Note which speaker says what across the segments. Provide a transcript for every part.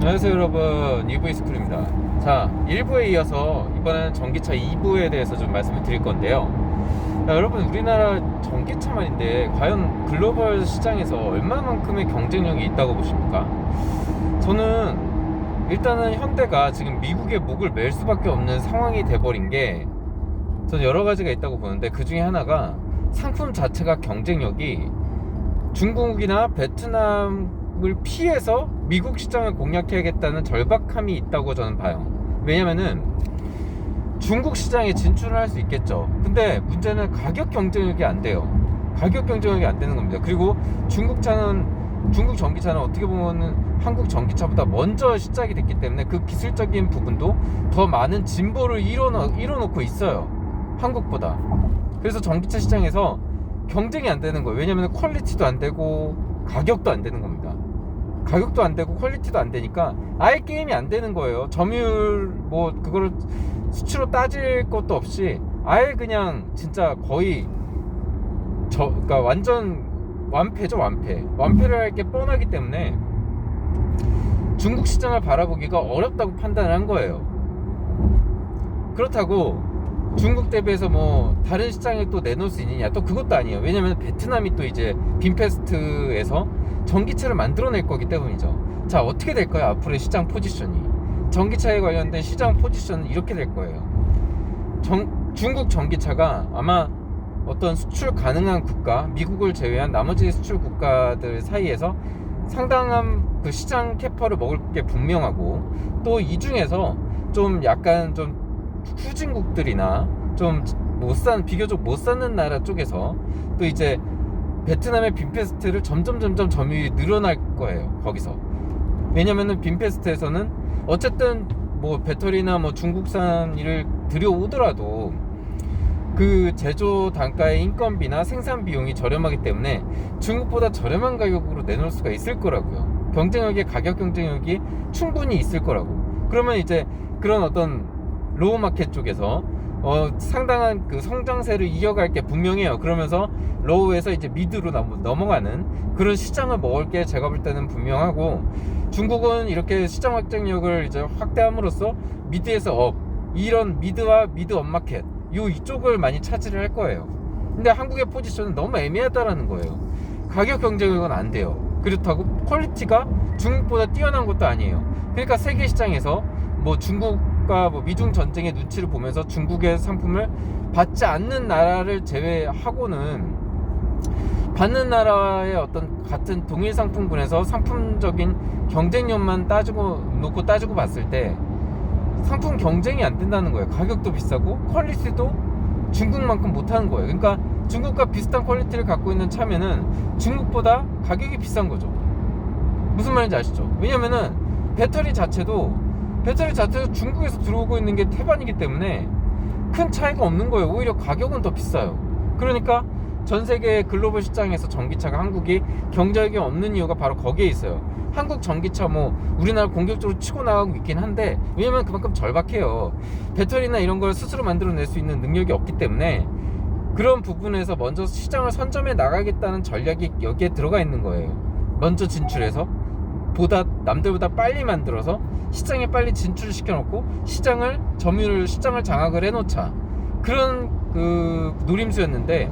Speaker 1: 안녕하세요 여러분, EV스쿨입니다. 자, 1부에 이어서 이번에는 전기차 2부에 대해서 좀 말씀을 드릴 건데요. 자, 여러분, 우리나라 전기차 말인데 과연 글로벌 시장에서 얼마만큼의 경쟁력이 있다고 보십니까? 저는 일단은 현대가 지금 미국의 목을 맬 수밖에 없는 상황이 돼버린 게 저는 여러 가지가 있다고 보는데, 그 중에 하나가 상품 자체가 경쟁력이 중국이나 베트남을 피해서 미국 시장을 공략해야겠다는 절박함이 있다고 저는 봐요. 왜냐면은 중국 시장에 진출을 할 수 있겠죠. 근데 문제는 가격 경쟁력이 안 돼요. 가격 경쟁력이 안 되는 겁니다. 그리고 중국 전기차는 어떻게 보면은 한국 전기차보다 먼저 시작이 됐기 때문에 그 기술적인 부분도 더 많은 진보를 이뤄놓고 있어요, 한국보다. 그래서 전기차 시장에서 경쟁이 안 되는 거예요. 왜냐면 퀄리티도 안 되고 가격도 안 되는 겁니다. 가격도 안 되고 퀄리티도 안 되니까 아예 게임이 안 되는 거예요. 점유율 뭐 그거를 수치로 따질 것도 없이 아예 그냥 진짜 거의 그러니까 완전 완패죠. 완패를 할 게 뻔하기 때문에 중국 시장을 바라보기가 어렵다고 판단을 한 거예요. 그렇다고 중국 대비해서 뭐 다른 시장에 또 내놓을 수 있느냐, 또 그것도 아니에요. 왜냐면 베트남이 또 이제 빈페스트에서 전기차를 만들어낼 거기 때문이죠. 자, 어떻게 될까요? 앞으로의 시장 포지션이, 전기차에 관련된 시장 포지션은 이렇게 될 거예요. 중국 전기차가 아마 어떤 수출 가능한 국가, 미국을 제외한 나머지 수출 국가들 사이에서 상당한 그 시장 캐파를 먹을 게 분명하고, 또 이 중에서 좀 약간 좀 후진국들이나 좀 비교적 못 사는 나라 쪽에서 또 이제 베트남의 빈페스트를 점점 점유율이 늘어날 거예요, 거기서. 왜냐면은 빈페스트에서는 어쨌든 뭐 배터리나 뭐 중국산을 들여오더라도 그 제조 단가의 인건비나 생산 비용이 저렴하기 때문에 중국보다 저렴한 가격으로 내놓을 수가 있을 거라고요. 가격 경쟁력이 충분히 있을 거라고. 그러면 이제 그런 어떤 로우 마켓 쪽에서 상당한 그 성장세를 이어갈 게 분명해요. 그러면서 로우에서 이제 미드로 넘어가는 그런 시장을 먹을 게 제가 볼 때는 분명하고, 중국은 이렇게 시장 확장력을 이제 확대함으로써 미드에서 업, 이런 미드와 미드 업 마켓 이쪽을 많이 차지를 할 거예요. 근데 한국의 포지션은 너무 애매하다라는 거예요. 가격 경쟁력은 안 돼요. 그렇다고 퀄리티가 중국보다 뛰어난 것도 아니에요. 그러니까 세계 시장에서 뭐 중국과 뭐 미중 전쟁의 눈치를 보면서 중국의 상품을 받지 않는 나라를 제외하고는, 받는 나라의 어떤 같은 동일 상품군에서 상품적인 경쟁력만 따지고 봤을 때 상품 경쟁이 안 된다는 거예요. 가격도 비싸고 퀄리티도 중국만큼 못하는 거예요. 그러니까 중국과 비슷한 퀄리티를 갖고 있는 차면은 중국보다 가격이 비싼 거죠. 무슨 말인지 아시죠? 왜냐면은 배터리 자체도 중국에서 들어오고 있는 게 태반이기 때문에 큰 차이가 없는 거예요. 오히려 가격은 더 비싸요. 그러니까 전 세계 글로벌 시장에서 전기차가 한국이 경쟁력이 없는 이유가 바로 거기에 있어요. 한국 전기차 뭐 우리나라 공격적으로 치고 나가고 있긴 한데, 왜냐면 그만큼 절박해요. 배터리나 이런 걸 스스로 만들어낼 수 있는 능력이 없기 때문에 그런 부분에서 먼저 시장을 선점해 나가겠다는 전략이 여기에 들어가 있는 거예요. 먼저 진출해서 남들보다 빨리 만들어서 시장에 빨리 진출시켜놓고 시장을 장악을 해놓자, 그런 그 노림수였는데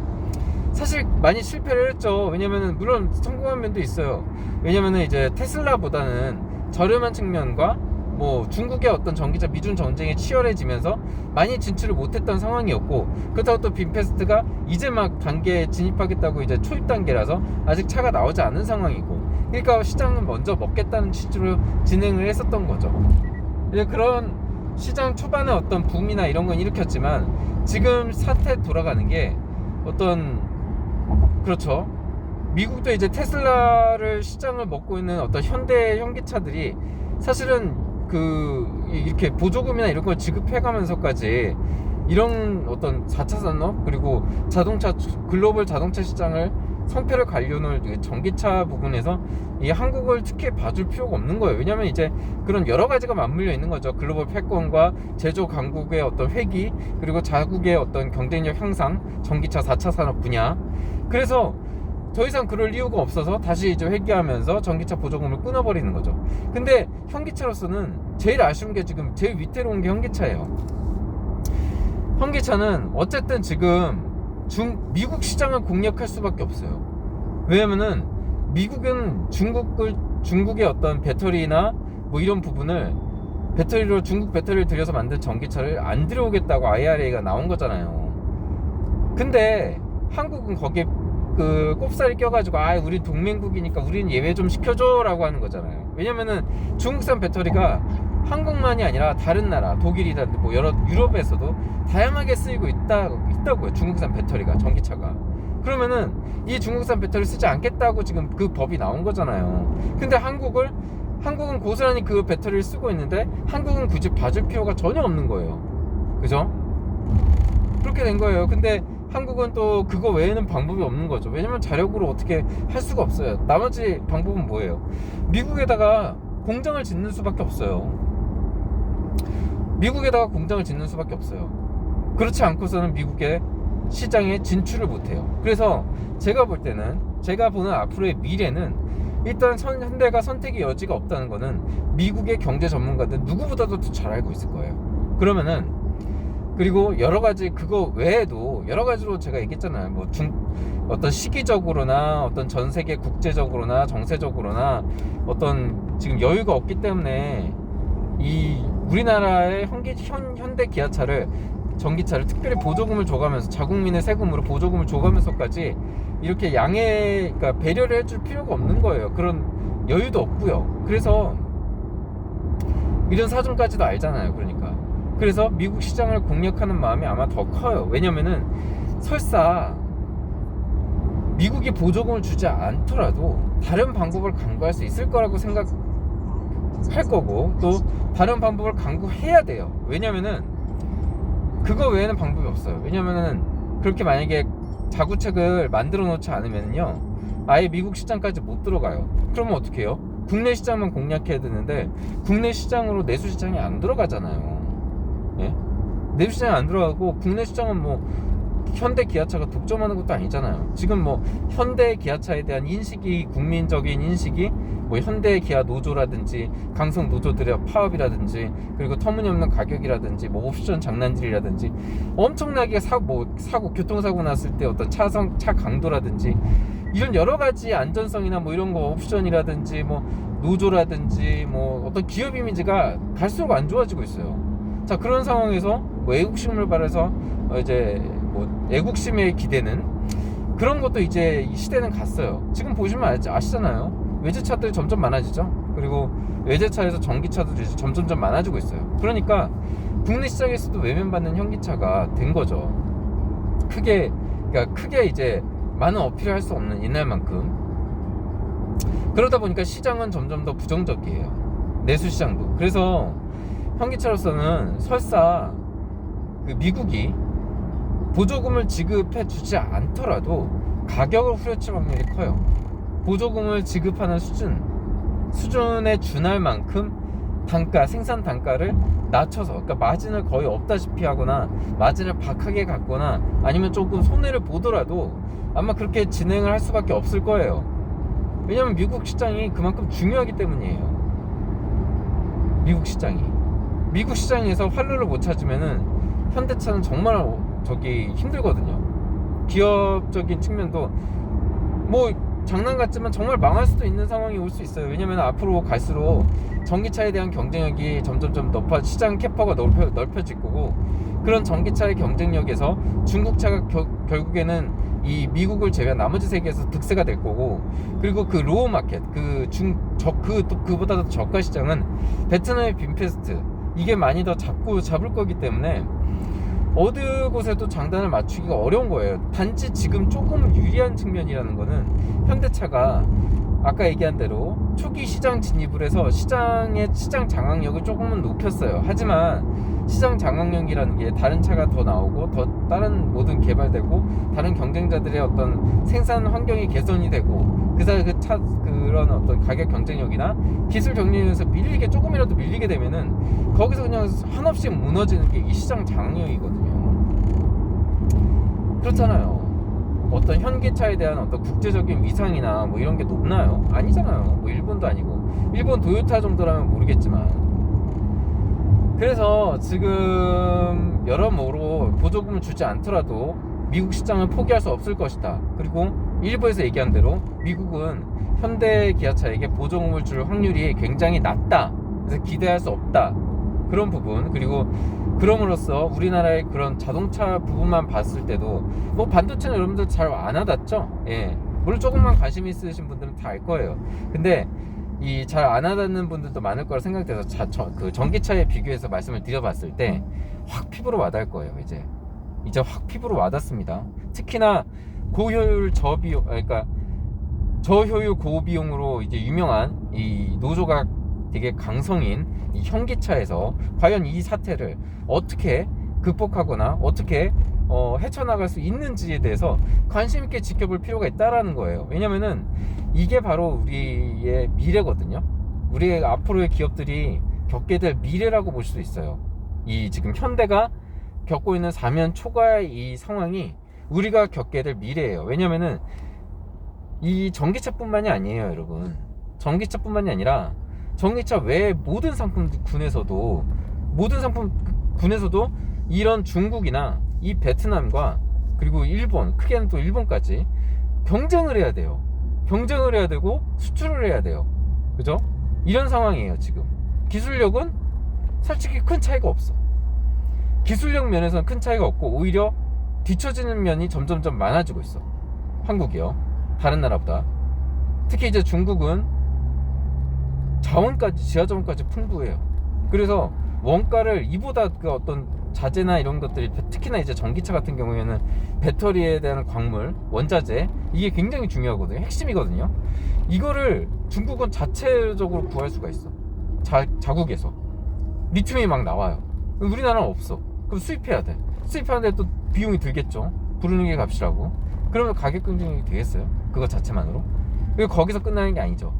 Speaker 1: 사실 많이 실패를 했죠. 왜냐면은 물론 성공한 면도 있어요. 왜냐면은 이제 테슬라보다는 저렴한 측면과 뭐 중국의 어떤 전기차 미중 전쟁이 치열해지면서 많이 진출을 못했던 상황이었고, 그렇다고 또 빈페스트가 이제 막 단계에 진입하겠다고 이제 초입 단계라서 아직 차가 나오지 않은 상황이고, 그러니까 시장을 먼저 먹겠다는 취지로 진행을 했었던 거죠. 이제 그런 시장 초반에 어떤 붐이나 이런 건 일으켰지만 지금 사태 돌아가는 게 그렇죠. 미국도 이제 테슬라를 시장을 먹고 있는 어떤 현대 현기차들이 사실은 이렇게 보조금이나 이런 걸 지급해가면서까지 이런 어떤 4차 산업 그리고 글로벌 자동차 시장을 성패를 관련을 전기차 부분에서 이 한국을 특히 봐줄 필요가 없는 거예요. 왜냐면 이제 그런 여러 가지가 맞물려 있는 거죠. 글로벌 패권과 제조 강국의 어떤 회귀, 그리고 자국의 어떤 경쟁력 향상, 전기차 4차 산업 분야. 그래서 더 이상 그럴 이유가 없어서 다시 이제 회귀하면서 전기차 보조금을 끊어버리는 거죠. 근데 현기차로서는 제일 아쉬운 게 지금 제일 위태로운 게 현기차예요. 현기차는 어쨌든 지금 미국 시장을 공략할 수밖에 없어요. 왜냐면은 미국은 중국의 어떤 배터리나 뭐 이런 부분을 중국 배터리를 들여서 만든 전기차를 안 들여오겠다고 IRA가 나온 거잖아요. 근데 한국은 거기에 그 꼽살이 껴가지고 우린 동맹국이니까 우린 예외 좀 시켜줘 라고 하는 거잖아요. 왜냐면은 중국산 배터리가 한국만이 아니라 다른 나라 독일이라든지 뭐 여러 유럽에서도 다양하게 쓰이고 있다고요. 중국산 배터리가 전기차가. 그러면은 이 중국산 배터리 쓰지 않겠다고 지금 그 법이 나온 거잖아요. 근데 한국은 고스란히 그 배터리를 쓰고 있는데 한국은 굳이 봐줄 필요가 전혀 없는 거예요. 그죠? 그렇게 된 거예요. 근데 한국은 또 그거 외에는 방법이 없는 거죠. 왜냐면 자력으로 어떻게 할 수가 없어요. 나머지 방법은 뭐예요? 미국에다가 공장을 짓는 수밖에 없어요. 미국에다가 공장을 짓는 수밖에 없어요. 그렇지 않고서는 미국의 시장에 진출을 못해요. 그래서 제가 보는 앞으로의 미래는 일단 현대가 선택의 여지가 없다는 거는 미국의 경제 전문가들 누구보다도 더 잘 알고 있을 거예요. 그리고 여러 가지 그거 외에도 여러 가지로 제가 얘기했잖아요. 뭐 어떤 시기적으로나 어떤 전 세계 국제적으로나 정세적으로나 어떤 지금 여유가 없기 때문에 이 우리나라의 현대 기아차를 전기차를 특별히 보조금을 줘가면서 자국민의 세금으로 보조금을 줘가면서까지 이렇게 그러니까 배려를 해줄 필요가 없는 거예요. 그런 여유도 없고요. 그래서 이런 사정까지도 알잖아요. 그래서 미국 시장을 공략하는 마음이 아마 더 커요. 왜냐면은 설사 미국이 보조금을 주지 않더라도 다른 방법을 강구할 수 있을 거라고 생각할 거고, 또 다른 방법을 강구해야 돼요. 왜냐면은 그거 외에는 방법이 없어요. 왜냐면은 그렇게 만약에 자구책을 만들어 놓지 않으면요 아예 미국 시장까지 못 들어가요. 그러면 어떻게 해요? 국내 시장만 공략해야 되는데 국내 시장으로 내수 시장이 안 들어가잖아요. 예? 내수 시장이 안 들어가고 국내 시장은 뭐 현대 기아차가 독점하는 것도 아니잖아요. 지금 뭐 현대 기아차에 대한 국민적인 인식이 뭐 현대 기아 노조라든지 강성 노조들의 파업이라든지 그리고 터무니없는 가격이라든지 뭐 옵션 장난질이라든지 엄청나게 교통사고 났을 때 어떤 차 강도라든지 이런 여러 가지 안전성이나 뭐 이런 거 옵션이라든지 뭐 노조라든지 뭐 어떤 기업 이미지가 갈수록 안 좋아지고 있어요. 자, 그런 상황에서 뭐 애국심을 발해서 이제 뭐 애국심에 기대는 그런 것도 이제 이 시대는 갔어요. 지금 보시면 아시잖아요. 외제차들이 점점 많아지죠. 그리고 외제차에서 전기차도 이제 점점 많아지고 있어요. 그러니까 국내 시장에서도 외면받는 현기차가 된 거죠. 크게 이제 많은 어필을 할 수 없는 옛날만큼. 그러다 보니까 시장은 점점 더 부정적이에요. 내수 시장도. 그래서 현기차로서는 설사 그 미국이 보조금을 지급해 주지 않더라도 가격을 후려칠 확률이 커요. 보조금을 지급하는 수준에 준할 만큼 생산 단가를 낮춰서, 그러니까 마진을 거의 없다시피 하거나 마진을 박하게 갖거나 아니면 조금 손해를 보더라도 아마 그렇게 진행을 할 수밖에 없을 거예요. 왜냐면 미국 시장이 그만큼 중요하기 때문이에요. 미국 시장에서 활로를 못 찾으면은 현대차는 정말 힘들거든요. 기업적인 측면도 뭐 장난 같지만 정말 망할 수도 있는 상황이 올 수 있어요. 왜냐면 앞으로 갈수록 전기차에 대한 경쟁력이 점점 시장 캐파가 넓혀질 거고, 그런 전기차의 경쟁력에서 중국차가 결국에는 이 미국을 제외한 나머지 세계에서 득세가 될 거고, 그리고 그 로우 마켓, 그보다 더 저가 시장은 베트남의 빈페스트, 이게 많이 더 잡을 거기 때문에 어느 곳에도 장단을 맞추기가 어려운 거예요. 단지 지금 조금 유리한 측면이라는 거는 현대차가 아까 얘기한 대로 초기 시장 진입을 해서 시장 장악력을 조금은 높였어요. 하지만 시장 장악력이라는 게 다른 차가 더 나오고 다른 모든 개발되고 다른 경쟁자들의 어떤 생산 환경이 개선이 되고 그런 어떤 가격 경쟁력이나 기술 경쟁력에서 조금이라도 밀리게 되면은 거기서 그냥 한없이 무너지는 게 이 시장 장악력이거든요. 그렇잖아요. 어떤 현기차에 대한 어떤 국제적인 위상이나 뭐 이런 게 높나요? 아니잖아요. 뭐 일본도 아니고, 일본 도요타 정도라면 모르겠지만. 그래서 지금 여러모로 보조금을 주지 않더라도 미국 시장을 포기할 수 없을 것이다. 그리고 일부에서 얘기한 대로 미국은 현대 기아차에게 보조금을 줄 확률이 굉장히 낮다. 그래서 기대할 수 없다. 그런 부분, 그리고 그럼으로써 우리나라의 그런 자동차 부분만 봤을 때도 뭐 반도체는 여러분들 잘 안 와닿죠. 예, 물론 조금만 관심 있으신 분들은 다 알 거예요. 근데 이 잘 안 와닿는 분들도 많을 거라 생각돼서 그 전기차에 비교해서 말씀을 드려봤을 때 확 피부로 와닿을 거예요. 이제 확 피부로 와닿습니다. 특히나 고효율 저비용, 그러니까 저효율 고비용으로 이제 유명한 이 노조가 되게 강성인 이 현기차에서 과연 이 사태를 어떻게 극복하거나 어떻게 헤쳐나갈 수 있는지에 대해서 관심 있게 지켜볼 필요가 있다라는 거예요. 왜냐면은 이게 바로 우리의 미래거든요. 우리의 앞으로의 기업들이 겪게 될 미래라고 볼 수 있어요. 이 지금 현대가 겪고 있는 사면 초과의 이 상황이 우리가 겪게 될 미래예요. 왜냐면은 이 전기차뿐만이 아니에요, 여러분. 전기차뿐만이 아니라 전기차 외의 모든 상품군에서도 이런 중국이나 이 베트남과 그리고 일본, 크게는 또 일본까지 경쟁을 해야 돼요. 경쟁을 해야 되고 수출을 해야 돼요. 그죠? 이런 상황이에요, 지금. 기술력은 솔직히 큰 차이가 없어. 기술력 면에서는 큰 차이가 없고 오히려 뒤처지는 면이 점점점 많아지고 있어. 한국이요. 다른 나라보다. 특히 이제 중국은 자원까지, 지하자원까지 풍부해요. 그래서 원가를 이보다 그 어떤 자재나 이런 것들이, 특히나 이제 전기차 같은 경우에는 배터리에 대한 광물, 원자재, 이게 굉장히 중요하거든요. 핵심이거든요. 이거를 중국은 자체적으로 구할 수가 있어. 자국에서 리튬이 막 나와요. 우리나라는 없어. 그럼 수입해야 돼. 수입하는데 또 비용이 들겠죠. 부르는 게 값이라고. 그러면 가격 경쟁력이 되겠어요? 그거 자체만으로? 그리고 거기서 끝나는 게 아니죠.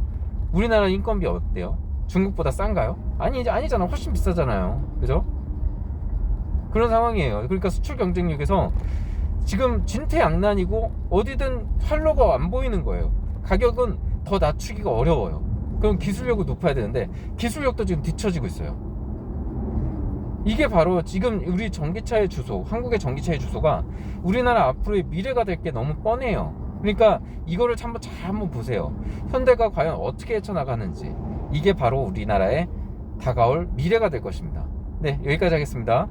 Speaker 1: 우리나라 인건비 어때요? 중국보다 싼가요? 아니잖아. 훨씬 비싸잖아요. 그죠? 그런 상황이에요. 그러니까 수출 경쟁력에서 지금 진퇴양난이고 어디든 활로가 안 보이는 거예요. 가격은 더 낮추기가 어려워요. 그럼 기술력을 높아야 되는데 기술력도 지금 뒤처지고 있어요. 이게 바로 지금 우리 전기차의 주소, 한국의 전기차의 주소가 우리나라 앞으로의 미래가 될 게 너무 뻔해요. 그러니까 이거를 한번 보세요. 현대가 과연 어떻게 헤쳐나가는지. 이게 바로 우리나라의 다가올 미래가 될 것입니다. 네, 여기까지 하겠습니다.